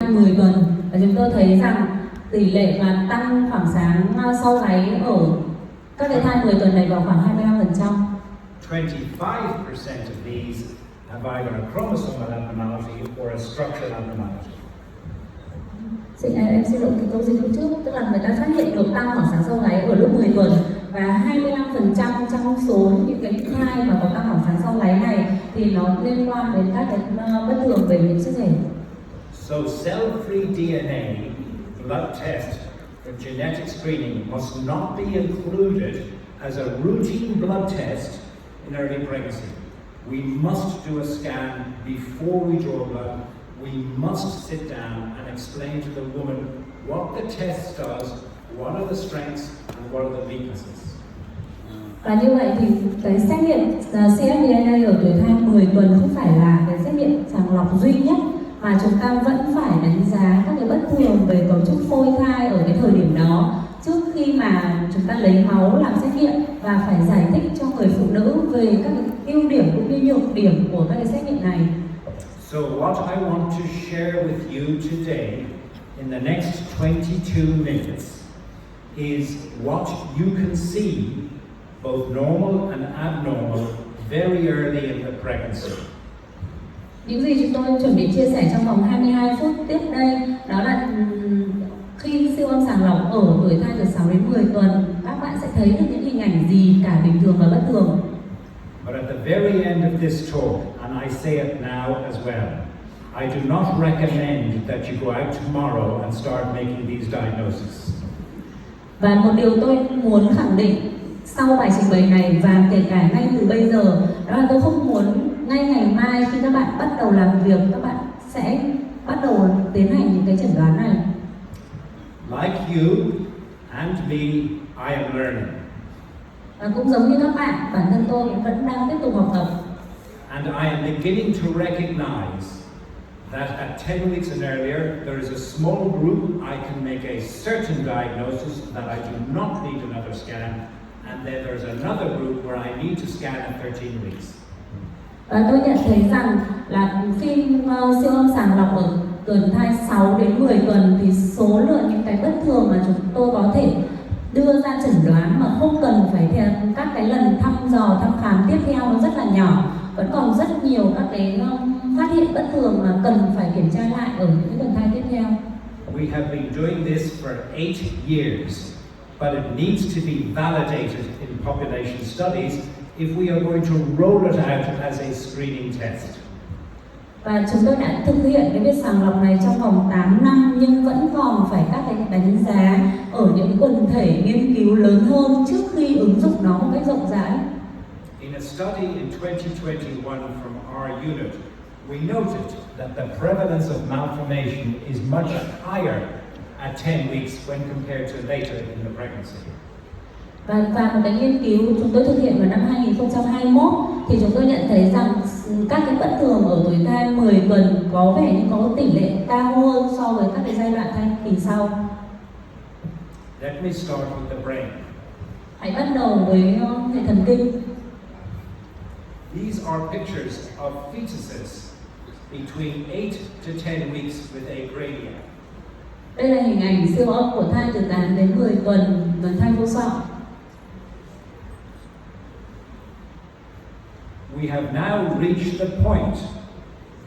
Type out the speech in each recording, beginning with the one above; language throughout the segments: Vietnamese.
thai 10 tuần, và chúng tôi thấy rằng tỷ lệ mà tăng khoảng sáng sau gáy ở các cái thai 10 tuần này vào khoảng 25%. 25% of these have either a chromosomal abnormality or a structural abnormality. Em xin lỗi cái câu dịch trước, tức là người ta phát hiện được tăng khoảng sáng sau gáy ở lúc 10 tuần, và 25% trong số những cái thai mà có tăng khoảng sáng sau gáy này thì nó liên quan đến các cái bất thường về nhiễm sắc thể. So cell-free DNA blood test for genetic screening must not be included as a routine blood test in early pregnancy. We must do a scan before we draw blood. We must sit down and explain to the woman what the test does, what are the strengths and what are the weaknesses. Và như vậy thì cái xét nghiệm cfDNA ở tuổi thai 10 tuần không phải là cái xét nghiệm sàng lọc duy nhất, mà chúng ta vẫn phải đánh giá các cái bất thường về cấu trúc phôi thai ở cái thời điểm đó trước khi mà chúng ta lấy máu làm xét nghiệm, và phải giải thích cho người phụ nữ về các cái ưu điểm cũng như nhược điểm của các cái xét nghiệm này. So what I want to share with you today in the next 22 minutes is what you can see both normal and abnormal very early in the pregnancy. Những gì chúng tôi chuẩn bị chia sẻ trong vòng 22 phút tiếp đây đó là khi siêu âm sàng lọc ở tuổi thai từ 6 đến 10 tuần, các bạn sẽ thấy được những hình ảnh gì cả bình thường và bất thường. But at the very end of this talk, and I say it now as well, I do not recommend that you go out tomorrow and start making these diagnoses. Và một điều tôi muốn khẳng định sau bài trình bày này, và kể cả ngay từ bây giờ, đó là tôi không muốn ngay ngày mai khi các bạn bắt đầu làm việc, các bạn sẽ bắt đầu tiến hành những cái chẩn đoán này. Like you and me, I am learning. Và cũng giống như các bạn, bản thân tôi cũng vẫn đang tiếp tục học tập. And I am beginning to recognize that at 10 weeks and earlier, there is a small group I can make a certain diagnosis that I do not need another scan, and then there's another group where I need to scan at 13 weeks. Và tôi nhận thấy rằng là khi siêu âm sàng lọc ở tuần thai 6 đến 10 tuần thì số lượng những cái bất thường mà chúng tôi có thể đưa ra chẩn đoán mà không cần phải theo các cái lần thăm dò thăm khám tiếp theo nó rất là nhỏ. Vẫn còn rất nhiều các cái phát hiện bất thường mà cần phải kiểm tra lại ở những cái tuần thai tiếp theo. We have been doing this for 8 years, but it needs to be validated in population studies if we are going to roll it out as a screening test. Và chúng tôi đã thực hiện cái việc sàng lọc này trong vòng 8 năm, nhưng vẫn còn phải các cái đánh giá ở những quần thể nghiên cứu lớn hơn trước khi ứng dụng nó một cách rộng rãi. In a study in 2021 from our unit, we noted that the prevalence of malformation is much higher at 10 weeks when compared to later in the pregnancy. Và một cái nghiên cứu chúng tôi thực hiện vào năm 2021 thì chúng tôi nhận thấy rằng các cái bất thường ở tuổi thai 10 tuần có vẻ như có tỷ lệ cao hơn so với các cái giai đoạn thai kỳ sau. Let me start with the brain. Hãy bắt đầu với hệ thần kinh. These are pictures of fetuses between 8 to 10 weeks with acrania. Đây là hình ảnh siêu âm của thai từ 8 đến 10 tuần với thai vô sọ. We have now reached the point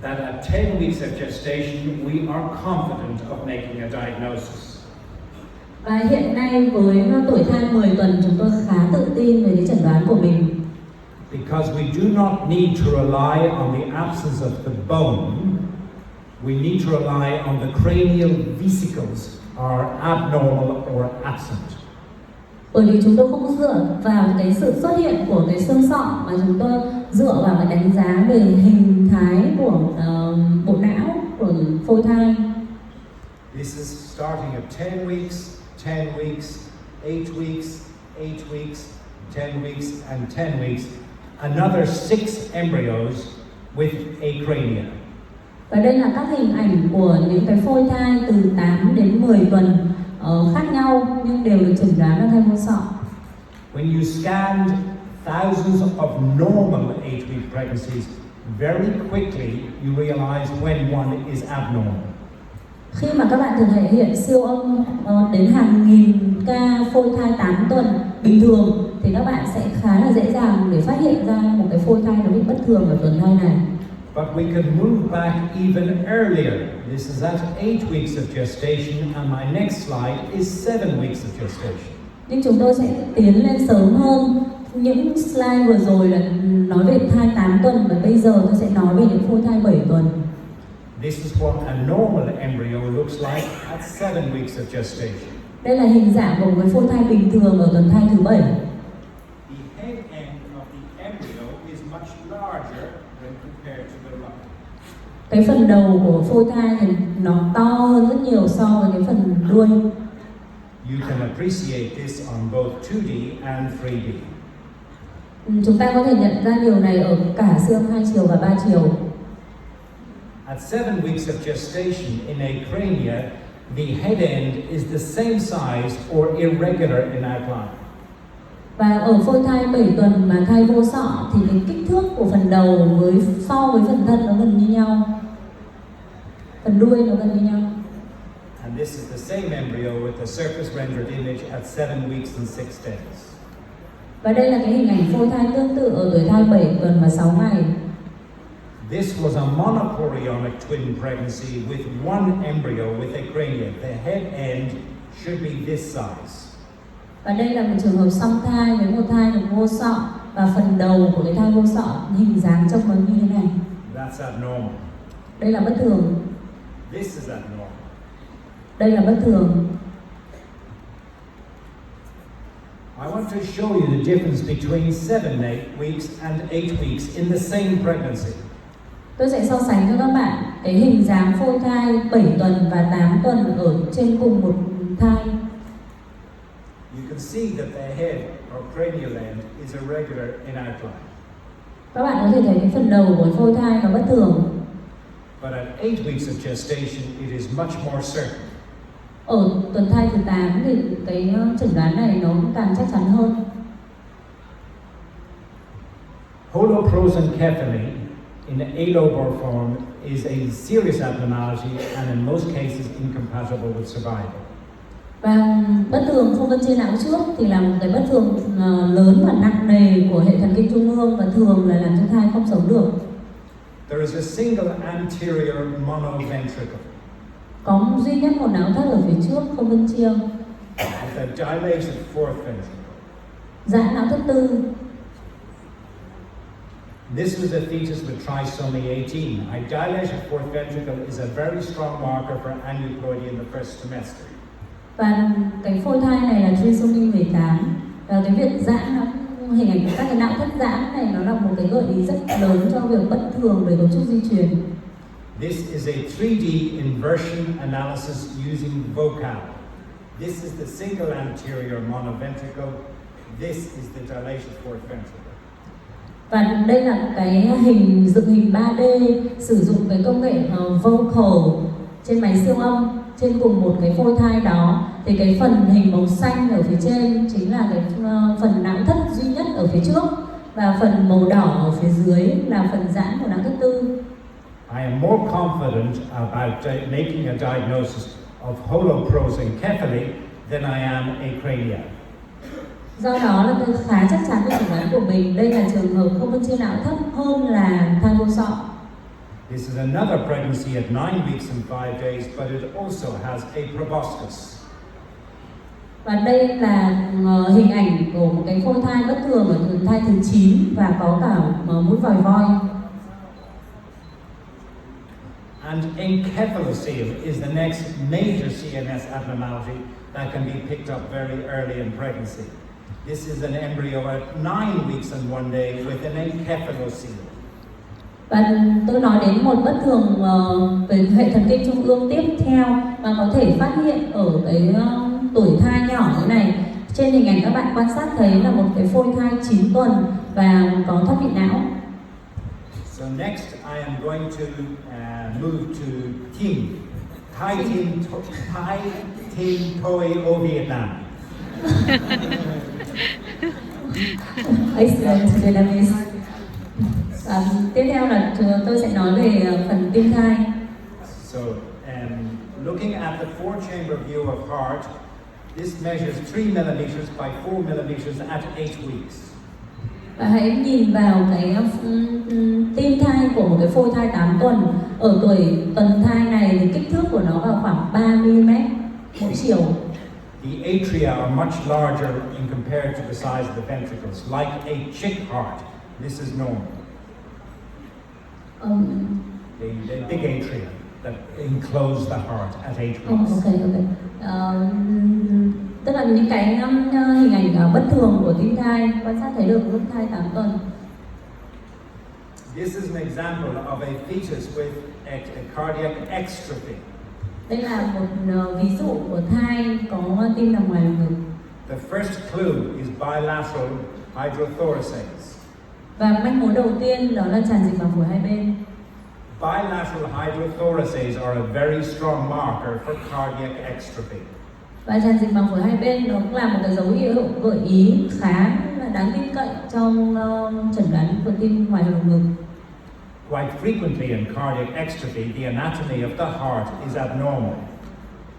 that at 10 weeks of gestation we are confident of making a diagnosis. Và hiện nay với tuổi thai 10 tuần chúng tôi khá tự tin về cái chẩn đoán của mình. Because we do not need to rely on the absence of the bone, we need to rely on the cranial vesicles are abnormal or absent. Bởi vì chúng tôi không dựa vào cái sự xuất hiện của cái xương sọ, mà chúng tôi dựa vào cái đánh giá về hình thái của bộ não, của phôi thai. This is starting at 10 weeks, 10 weeks, 8 weeks, 8 weeks, 10 weeks and 10 weeks. Another 6 embryos with acrania. Và đây là các hình ảnh của những cái phôi thai từ 8 đến 10 tuần khác nhau nhưng đều được chẩn đoán là thai vô sọ. When you scanned thousands of normal 8-week pregnancies, very quickly you realize when one is abnormal. Khi mà các bạn thực hiện siêu âm đến hàng nghìn ca phôi thai 8 tuần bình thường thì các bạn sẽ khá là dễ dàng để phát hiện ra một cái phôi thai nó bị bất thường ở tuần thai này. But we can move back even earlier. This is at 8 weeks of gestation, and my next slide is 7 weeks of gestation. Nhưng chúng tôi sẽ tiến lên sớm hơn. Những slide vừa rồi là nói về thai 8 tuần và bây giờ tôi sẽ nói về những phôi thai 7 tuần. This is what a normal embryo looks like at 7 weeks of gestation. Đây là hình dạng của một cái phôi thai bình thường ở tuần thai thứ 7. The head end of the embryo is much larger when compared to the rump. Cái phần đầu của phôi thai thì nó to hơn rất nhiều so với cái phần đuôi. You can appreciate this on both 2D and 3D. Chúng ta có thể nhận ra điều này ở cả siêu âm 2 chiều và 3 chiều. At 7 weeks of gestation in acrania, the head end is the same size or irregular in outline. Và ở phôi thai 7 tuần mà thai vô sọ thì cái kích thước của phần đầu so với phần thân nó gần như nhau. Phần đuôi nó gần như nhau. And this is the same embryo with the surface rendered image at 7 weeks and 6 days. Và đây là cái hình ảnh phôi thai tương tự ở tuổi thai 7 tuần và 6 ngày. This was a monochorionic twin pregnancy with one embryo with acrania. The head end should be this size. Và đây là một trường hợp song thai với một thai được vô sọ và phần đầu của cái thai vô sọ hình dáng trông nó như thế này. That's abnormal. Đây là bất thường. This is abnormal. Đây là bất thường. I want to show you the difference between 7 and 8 weeks and 8 weeks in the same pregnancy. Tôi sẽ so sánh cho các bạn cái hình dáng phôi thai 7 tuần và 8 tuần ở trên cùng một thai. You can see that the head or cranial end is irregular in outline. Các bạn có thể thấy cái phần đầu của phôi thai nó bất thường. But at 8 weeks of gestation, it is much more certain. Ở tuần thai thứ 8 thì cái chẩn đoán này nó cũng càng chắc chắn hơn. Holoprosencephaly in allobar form is a serious abnormality and in most cases incompatible with survival. Và bất thường không phân chia não trước thì là một cái bất thường lớn và nặng nề của hệ thần kinh trung ương và thường là làm cho thai không sống được. There is a single anterior monoventricle Có duy nhất một não thất ở phía trước không phân chia. with a dilated fourth ventricle. Giãn não thất tư. This was a fetus with trisomy 18. A dilated fourth ventricle is a very strong marker for aneuploidy in the first trimester. Và cái phôi thai này là trisomy 18. Và cái việc giãn nó hình ảnh của các cái não thất giãn này nó là một cái gợi ý rất lớn cho việc bất thường về cấu trúc di truyền. This is a 3D inversion analysis using vocal. This is the single anterior monoventricle. This is the dilated fourth ventricle. Và đây là cái dựng hình 3D sử dụng cái công nghệ vocal trên máy siêu âm trên cùng một cái phôi thai đó. Thì cái phần hình màu xanh ở phía trên chính là cái phần não thất duy nhất ở phía trước và phần màu đỏ ở phía dưới là phần giãn của não thất tư. I am more confident about making a diagnosis of holoprosencephaly than I am acrania. Do đó là tôi khá chắc chắn về chẩn đoán của mình. Đây là trường hợp không phân chia não thất hơn là thai vô sọ. This is another pregnancy at 9 weeks and 5 days, but it also has a proboscis. Và đây là hình ảnh của một cái phôi thai bất thường ở tuần thai thứ 9 và có cả mũi vòi voi. And encephalocele is the next major CNS abnormality that can be picked up very early in pregnancy. This is an embryo at 9 weeks and 1 day with an encephalocele. Và tôi nói đến một bất thường về hệ thần kinh trung ương tiếp theo mà có thể phát hiện ở cái tuổi thai nhỏ như này. Trên hình ảnh các bạn quan sát thấy là một cái phôi thai 9 tuần và có thoát vị não. So next I am going to move to Thái Thiên Thôi ở Việt Nam. Excellent Vietnamese. Tiếp theo là tôi sẽ nói về phần tim thai. So looking at the four-chamber view of heart, this measures 3 millimeters by 4 millimeters at 8 weeks. Và hãy nhìn vào cái tim thai của một cái phôi thai 8 tuần. Ở tuổi tuần thai này thì kích thước của nó vào khoảng 3 mm mỗi chiều. The atria are much larger in compared to the size of the ventricles. Like a chick heart, this is normal. The big atria that enclose the heart at 8 weeks. Okay. Tức là những cái hình ảnh bất thường của tim thai quan sát thấy được lúc thai 8 tuần. This is an example of a fetus with a cardiac exstrophy. Đây là một ví dụ của thai có tim nằm ngoài lồng ngực. The first clue is bilateral hydrothoraces. Và manh mối đầu tiên đó là tràn dịch màng phổi hai bên. Bilateral hydrothoraces are a very strong marker for cardiac exstrophy. Và tràn dịch màng phổi hai bên nó cũng là một cái dấu hiệu gợi ý khá là đáng tin cậy trong chẩn đoán của tim ngoài lồng ngực. Quite frequently in cardiac exstrophy, the anatomy of the heart is abnormal.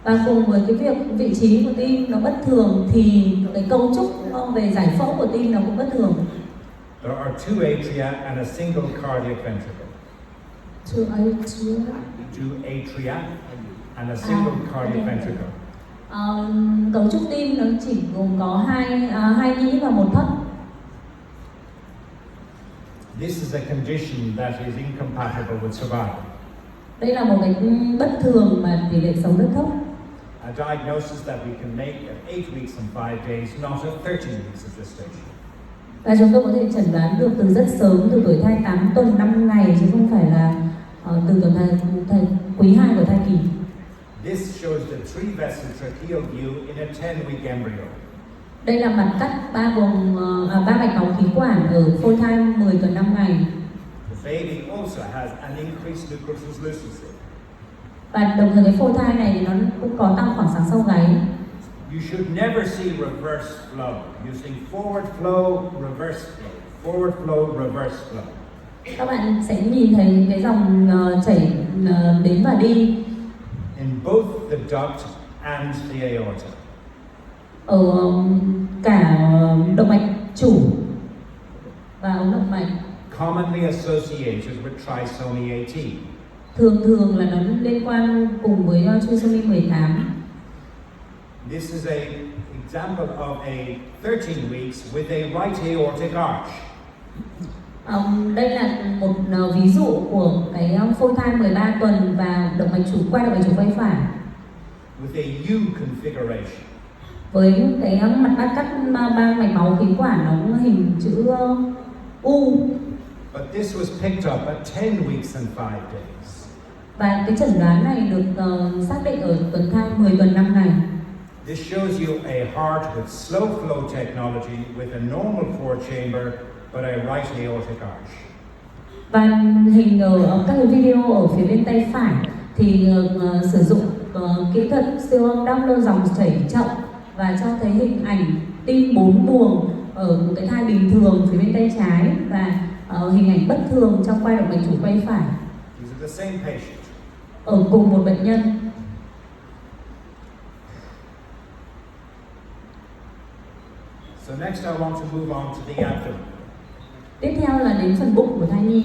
Và cùng với cái việc vị trí của tim nó bất thường thì cái cấu trúc về giải phẫu của tim nó cũng bất thường. There are two atria and a single cardiac ventricle. Two atria. Two atria and a single cardiac ventricle. Cấu trúc tim nó chỉ gồm có hai nhĩ và một thất. This is a condition that is incompatible with survival. Đây là một cái bất thường mà tỷ lệ sống rất thấp. A diagnosis that we can make at 8 weeks and 5 days, not at 13 weeks of gestation. Và chúng tôi có thể chẩn đoán được từ rất sớm, từ tuổi thai 8 tuần 5 ngày chứ không phải là từ tuổi thai quý 2 của thai kỳ. This shows the 3-vessel tracheal view in a 10-week embryo. Đây là mặt cắt ba mạch máu khí quản ở phôi thai 10 tuần 5 ngày. The baby also has an increased nuchal translucency. Và đồng thời cái phôi thai này nó cũng có tăng khoảng sáng sau gáy. You should never see reverse flow, using forward flow, reverse flow, forward flow, reverse flow. Các bạn sẽ nhìn thấy những cái dòng chảy đến và đi. In both the duct and the aorta. Ở cả động mạch chủ và ống động mạch. Commonly associated with trisomy 18. Thường là nó liên quan cùng với trisomy 18. This is an example of a 13 weeks with a right aortic arch. Đây là một ví dụ của cái phôi thai 13 tuần và động mạch chủ quay phải With a U configuration. Với cái mặt bắt cắt ba mạch máu khí quản nó cũng hình chữ U. But this was picked up at 10 weeks and 5 days. Và cái chẩn đoán này được xác định ở tuần thai 10 tuần 5 ngày. This shows you a heart with slow flow technology with a normal 4-chamber but a right aortic arch. Và hình ở các cái video ở phía bên tay phải thì sử dụng kỹ thuật siêu âm đong đưa dòng chảy chậm và cho thấy hình ảnh tim 4 buồng ở một cái thai bình thường phía bên tay trái và hình ảnh bất thường trong quai động mạch chủ quay phải. These are the same patient. Ở cùng một bệnh nhân. So next I want to move on to the abdomen. Tiếp theo là đến phần bụng của thai nhi.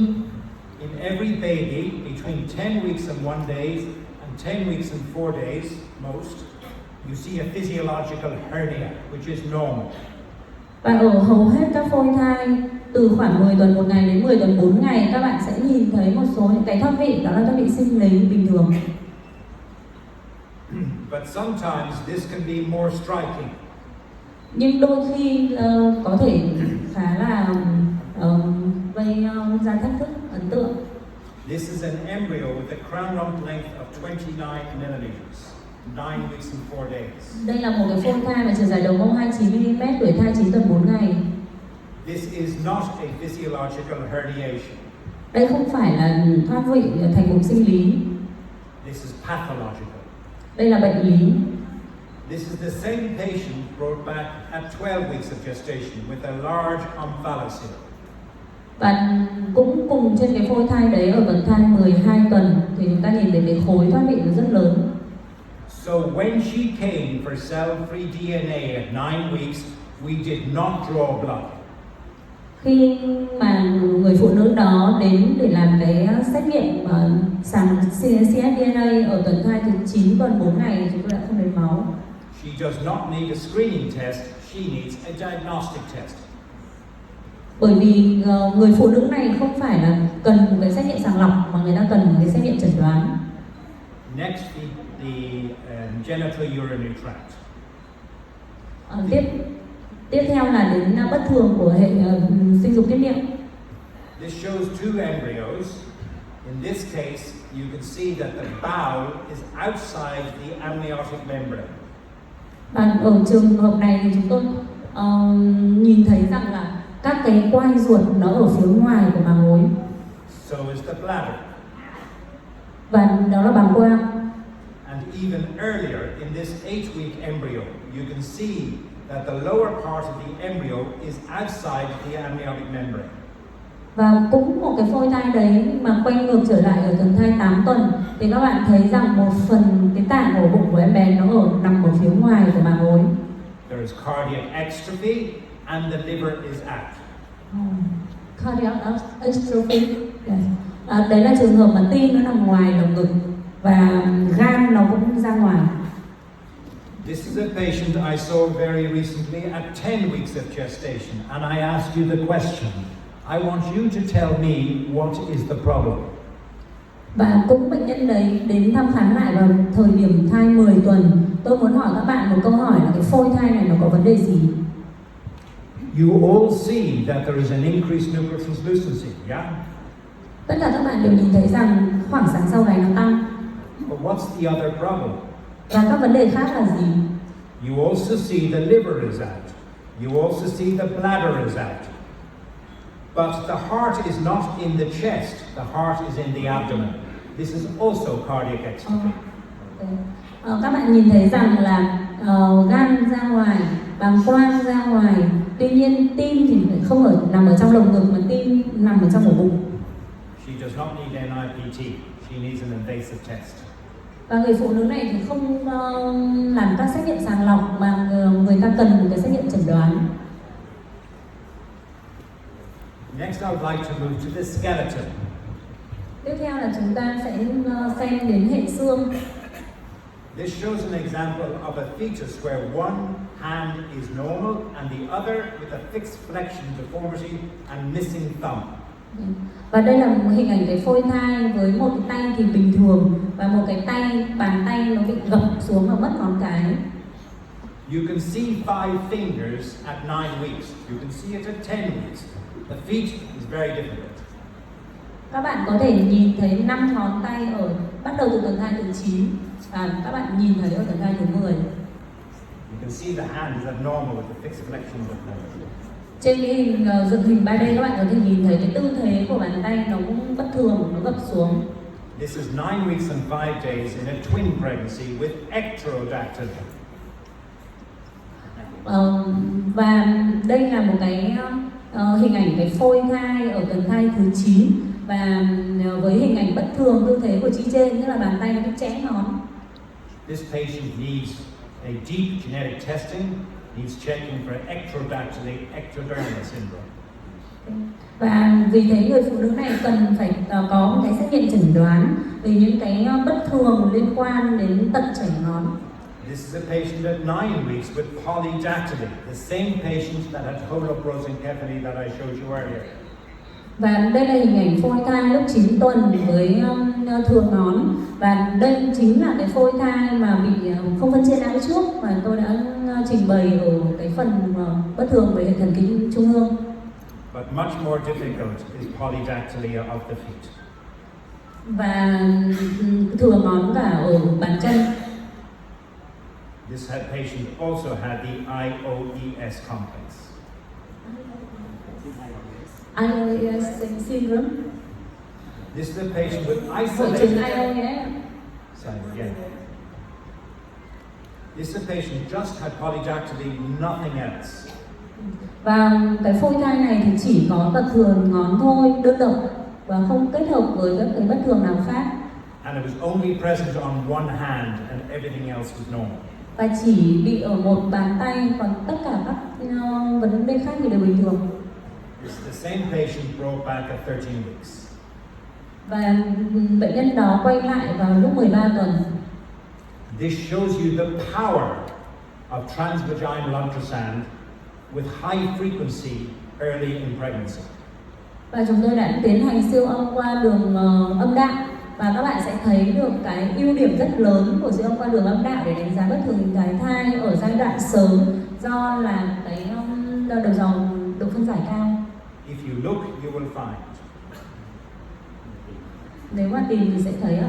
In every baby between 10 weeks and 1 day and 10 weeks and 4 days most, you see a physiological hernia which is normal. Và ở hầu hết các phôi thai từ khoảng 10 tuần 1 ngày đến 10 tuần 4 ngày các bạn sẽ nhìn thấy một số những cái thoát vị, đó là thoát vị sinh lý bình thường. But sometimes this can be more striking. Nhưng đôi khi có thể khá là gây ra thách thức ấn tượng. This is an embryo with a crown rump length of 29 millimeters, 9 weeks and 4 days. Đây là một cái phôi thai mà chiều dài đầu mông 29 mm, tuổi thai 9 tuần 4 ngày. This is not a physiological herniation. Đây không phải là thoát vị thành bụng sinh lý. This is pathological. Đây là bệnh lý. This is the same patient brought back at 12 weeks of gestation with a large omphalocele. Và cũng cùng trên cái phôi thai đấy ở tuần thai 12 tuần thì chúng ta nhìn thấy cái khối thoát vị nó rất lớn. So when she came for cell-free DNA at 9 weeks, we did not draw blood. Khi mà người phụ nữ đó đến để làm cái xét nghiệm sàng cfDNA ở tuần thai thứ 9 tuần 4 ngày, chúng tôi đã không lấy máu. She does not need a screening test, she needs a diagnostic test. Bởi vì người phụ nữ này không phải là cần một cái xét nghiệm sàng lọc mà người ta cần một cái xét nghiệm chẩn đoán. Next, the genital urinary tract. Tiếp theo là đến bất thường của hệ sinh dục tiết niệu. This shows two embryos. In this case, you can see that the bowel is outside the amniotic membrane. Và ở trường hợp này thì chúng tôi nhìn thấy rằng là các cái quai ruột nó ở phía ngoài của màng ối. So is the bladder. Và đó là bàng quang. And even earlier in this 8-week embryo, you can see that the lower part of the embryo is outside the amniotic membrane. Và cũng một cái phôi thai đấy mà quay ngược trở lại ở tuần thai 8 tuần thì các bạn thấy rằng một phần cái tạng ổ bụng của em bé nó nằm ở phía ngoài của màng ối. There is cardiac exstrophy and the liver is out. Cardiac exstrophy. Yes. Đấy là trường hợp mà tim nó nằm ngoài lồng ngực và gan nó cũng ra ngoài. This is a patient I saw very recently at 10 weeks of gestation, and I asked you the question. I want you to tell me what is the problem. Và cũng bệnh nhân đấy đến thăm khám lại vào thời điểm thai 10 tuần. Tôi muốn hỏi các bạn một câu hỏi là cái phôi thai này nó có vấn đề gì? You all see that there is an increased nuclear translucency, yeah? Tất cả các bạn đều nhìn thấy rằng khoảng sáng sau này nó tăng. But what's the other problem? Và các vấn đề khác là gì? You also see the liver is out. You also see the bladder is out. But the heart is not in the chest. The heart is in the abdomen. This is also cardiac exstrophy. Các bạn nhìn thấy rằng là gan ra ngoài, bàng quang ra ngoài. Tuy nhiên tim thì không nằm ở trong lồng ngực mà tim nằm ở trong ổ bụng. She does not need NIPT. She needs an invasive test. Và người phụ nữ này thì không làm các xét nghiệm sàng lọc mà người ta cần một cái xét nghiệm chẩn đoán. Next, I would like to move to the skeleton. Tiếp theo là chúng ta sẽ xem đến hệ xương. This shows an example of a fetus where one hand is normal and the other with a fixed flexion deformity and missing thumb. Và đây là một hình ảnh cái phôi thai với một cái tay thì bình thường và một cái bàn tay nó bị gập xuống và mất ngón cái. You can see 5 fingers at 9 weeks. You can see it at 10 weeks. The feet is very difficult. Các bạn có thể nhìn thấy 5 ngón tay bắt đầu từ tuần thai thứ 9 và các bạn nhìn thấy ở tuần thai thứ 10. You can see the hand is abnormal with the fixed flexion deformity. Trên cái hình dựng hình 3D các bạn có thể nhìn thấy cái tư thế của bàn tay nó cũng bất thường, nó gập xuống. This is 9 weeks and 5 days in a twin pregnancy with ectrodactyly. Và đây là một cái hình ảnh cái phôi thai ở tuần thai thứ 9 và với hình ảnh bất thường tư thế của chi trên, tức là bàn tay nó bị chẽ ngón. This patient needs a deep genetic testing, needs checking for ectrodactyly ectodermal syndrome. Và vì thế người phụ nữ này cần phải có một cái xét nghiệm chẩn đoán về những cái bất thường liên quan đến tật chảy ngón. This is a patient at 9 weeks with polydactyly, the same patient that had holoprosencephaly that I showed you earlier. Và đây là hình ảnh phôi thai lúc 9 tuần với thừa ngón. Và đây chính là cái phôi thai mà bị không phân chia não trước mà tôi đã trình bày ở cái phần bất thường về hệ thần kinh trung ương. But much more difficult is polydactyly of the feet. Và thừa ngón cả ở bàn chân. This patient also had the IOES complex. IOES syndrome. This is a patient with Hội chứng isolated. IOES. Sorry, again. This is a patient just had polydactyly, nothing else. Và cái phôi thai này thì chỉ có tật thường ngón thôi, đơn độc và không kết hợp với các cái bất thường nào khác. And and it was only present on one hand and everything else was normal. Và chỉ bị ở một bàn tay, còn tất cả các vấn đề khác thì đều bình thường. The same patient brought back at 13 weeks. Và bệnh nhân đó quay lại vào lúc 13 tuần. This shows you the power of transvaginal ultrasound with high frequency early in pregnancy. Và chúng tôi đã tiến hành siêu âm qua đường âm đạo, và các bạn sẽ thấy được cái ưu điểm rất lớn của siêu âm qua đường âm đạo để đánh giá bất thường hình thái thai ở giai đoạn sớm, do là cái đầu dòng độ phân giải cao. If you look, you will find. Nếu mà tìm thì sẽ thấy ạ.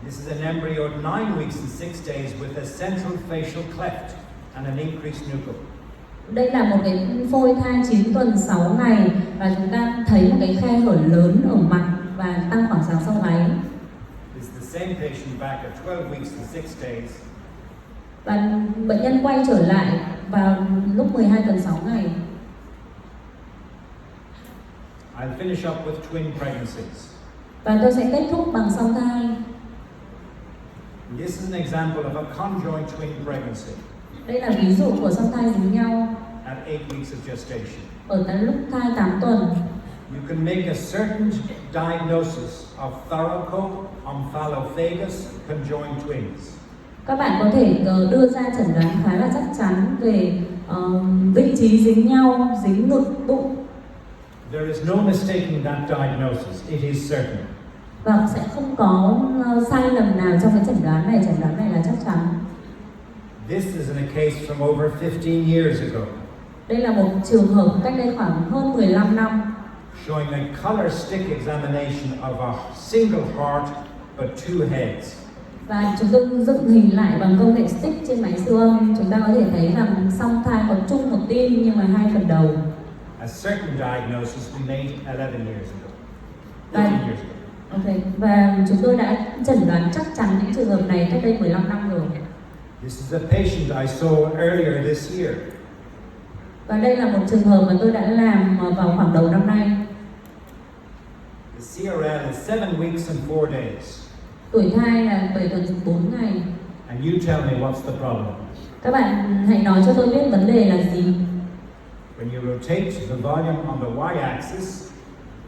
This is an embryo at 9 weeks and 6 days with a central facial cleft and an increased nuchal. Đây là một cái phôi thai 9 tuần 6 ngày, và chúng ta thấy một cái khe hở lớn ở mặt và tăng khoảng sáng sau gáy. This is the same patient back at 12 weeks and 6 days. Và bệnh nhân quay trở lại vào lúc 12 tuần 6 ngày. I'll finish up with twin pregnancies. Và tôi sẽ kết thúc bằng song thai. This is an example of a conjoined twin pregnancy Đây là ví dụ của song thai dính nhau at 8 weeks of gestation. ở cái lúc thai 8 tuần. You can make a certain diagnosis of thoraco-omphalophagus conjoined twins. Các bạn có thể đưa ra chẩn đoán khá là chắc chắn về vị trí dính nhau, dính ngực, bụng. There is no mistaking that diagnosis. It is certain. Và sẽ không có sai lầm nào trong cái chẩn đoán này là chắc chắn. This is in a case from over 15 years ago, Đây là một trường hợp cách đây khoảng hơn 15 năm, showing a color stick examination of a single heart but two heads. và chúng tôi dựng hình lại bằng công nghệ stick trên máy siêu âm. Chúng ta có thể thấy rằng song thai có chung một tim nhưng mà hai phần đầu. A certain diagnosis we made 11 years ago. 11 years ago. Okay. Và chúng tôi đã chẩn đoán chắc chắn những trường hợp này cách đây 15 năm rồi. This is a patient I saw earlier this year. Và đây là một trường hợp mà tôi đã làm vào khoảng đầu năm nay. The CRL is 7 weeks and 4 days. Tuổi thai là 7 tuần 4 ngày. And you tell me what's the problem. Các bạn hãy nói cho tôi biết vấn đề là gì. When you rotate the volume on the y-axis,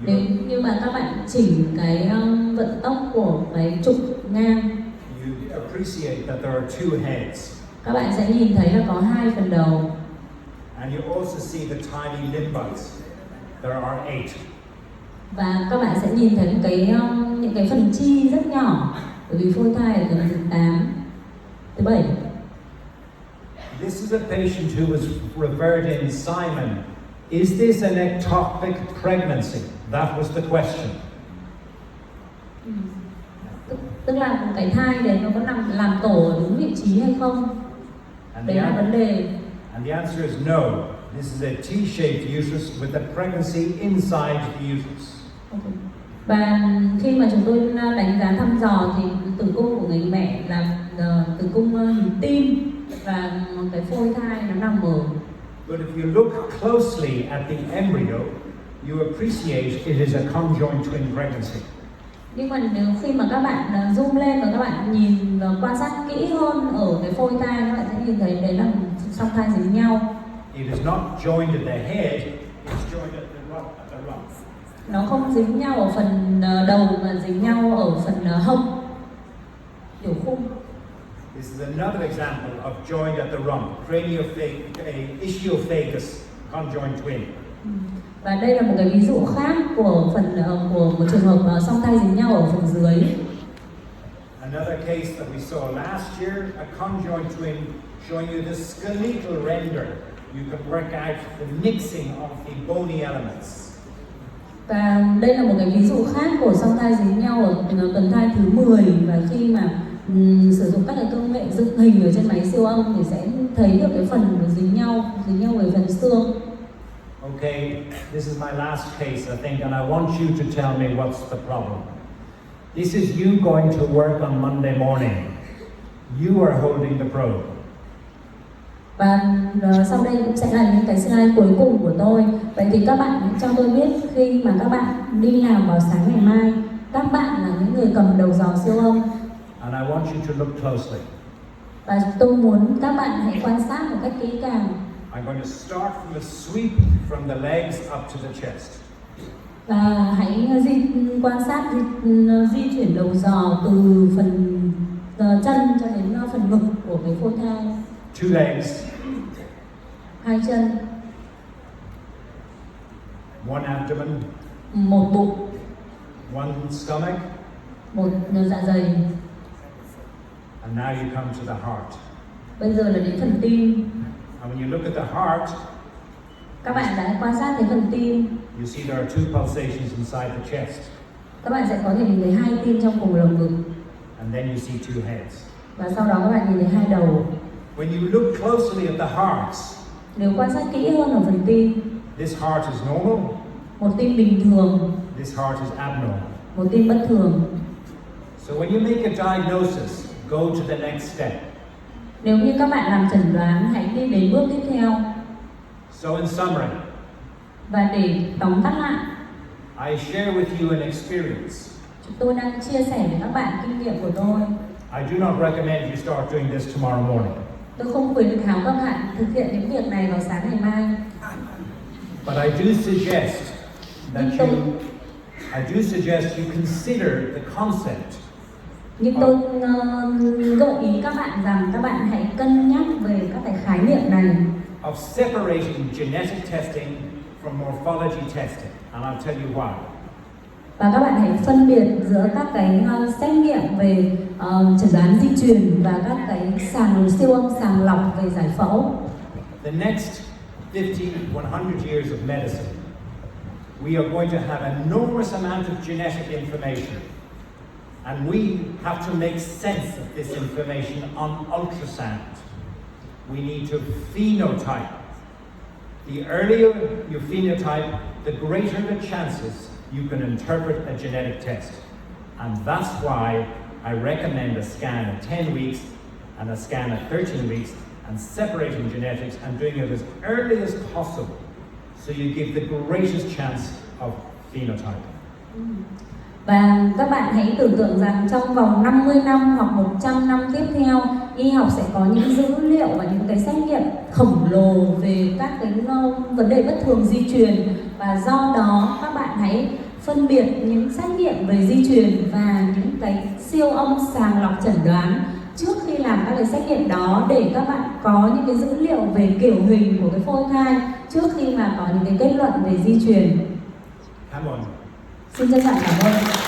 Nếu như mà các bạn chỉnh cái vận tốc của cái trục ngang, you appreciate that there are two heads. các bạn sẽ nhìn thấy là có hai phần đầu. And you also see the tiny limb buds. There are 8. Và các bạn sẽ nhìn thấy những cái phần chi rất nhỏ, bởi vì phôi thai ở tuần thứ 8, thứ 7. This is a patient who was referred in Simon. Is this an ectopic pregnancy? That was the question. Tức là một cái thai đấy nó có làm tổ ở đúng vị trí hay không? Đấy là vấn đề. And the answer is no. This is a T-shaped uterus with a pregnancy inside the uterus. Okay. Và khi mà chúng tôi đánh giá thăm dò thì tử cung của người mẹ là tử cung hình tim, và cái phôi thai nó nằm ở. But if you look closely at the embryo, you appreciate it is a conjoined twin pregnancy. Nhưng mà nếu khi mà các bạn zoom lên và các bạn nhìn và quan sát kỹ hơn ở cái phôi thai, các bạn sẽ nhìn thấy đấy là song thai dính nhau. It is not joined at the head, it's joined at the rump. Nó không dính nhau ở phần đầu mà dính nhau ở phần hông, tiểu khung. This is another example of joined at the rump, ischiophagous conjoined twin. Và đây là một cái ví dụ khác của một trường hợp song thai dính nhau ở phần dưới. Another case that we saw last year, a conjoined twin showing you the skeletal render. You can work out the mixing of the bony elements. Và đây là một cái ví dụ khác của song thai dính nhau ở tuần thai thứ 10, và khi mà sử dụng các cái công nghệ dựng hình ở trên máy siêu âm thì sẽ thấy được cái phần dính nhau về phần xương. Okay, this is my last case, I think, and I want you to tell me what's the problem. This is you going to work on Monday morning. You are holding the probe. Và sau đây cũng sẽ là những cái slide cuối cùng của tôi. Vậy thì các bạn cho tôi biết khi mà các bạn đi làm vào sáng ngày mai, các bạn là những người cầm đầu giò siêu âm, and I want you to look closely. Và tôi muốn các bạn hãy quan sát một cách kỹ càng. I'm going to start from the sweep from the legs up to the chest. Và hãy quan sát di chuyển đầu giò từ phần chân cho đến phần ngực của cái phôi thai. 2 legs, 2 chân, 1 abdomen, 1 bụng, 1 stomach, 1 dạ dày. and now you come to the heart. Bây giờ là đến phần tim. And when you look at the heart, Các bạn đã quan sát thấy phần tim. you see there are 2 pulsations inside the chest, Các bạn sẽ có thể nhìn thấy 2 tim trong cùng lồng ngực. and then you see 2 heads. Và sau đó các bạn nhìn thấy 2 đầu. When you look closely at the hearts, Nếu quan sát kỹ hơn ở phần tim, this heart is normal, một tim bình thường, this heart is abnormal. một tim bất thường. So when you make a diagnosis, go to the next step. Nếu như các bạn làm chẩn đoán, hãy đi đến bước tiếp theo. So in summary, Và để tóm tắt lại, I share with you an experience. chúng tôi đang chia sẻ với các bạn kinh nghiệm của tôi. I do not recommend you start doing this tomorrow morning, Tôi không khuyến kháo các bạn thực hiện những việc này vào sáng ngày mai. but I do suggest you consider the concept Nhưng tôi gợi ý các bạn rằng các bạn hãy cân nhắc về các cái khái niệm này of separating genetic testing from morphology testing, and I'll tell you why. và các bạn hãy phân biệt giữa các cái xét nghiệm về chẩn đoán di truyền và các cái siêu âm sàng lọc về giải phẫu. The next 50, 100 years of medicine, we are going to have an enormous amount of genetic information, and we have to make sense of this information on ultrasound. We need to phenotype. The earlier you phenotype, the greater the chances you can interpret a genetic test. And that's why I recommend a scan at 10 weeks and a scan at 13 weeks, and separating genetics and doing it as early as possible so you give the greatest chance of phenotyping. Và các bạn hãy tưởng tượng rằng trong vòng 50 năm hoặc 100 năm tiếp theo, y học sẽ có những dữ liệu và những cái xét nghiệm khổng lồ về các cái vấn đề bất thường di truyền, và do đó các bạn hãy phân biệt những xét nghiệm về di truyền và những cái siêu âm sàng lọc chẩn đoán trước khi làm các cái xét nghiệm đó, để các bạn có những cái dữ liệu về kiểu hình của cái phôi thai trước khi mà có những cái kết luận về di truyền. Come on. Xin trân trọng cảm ơn.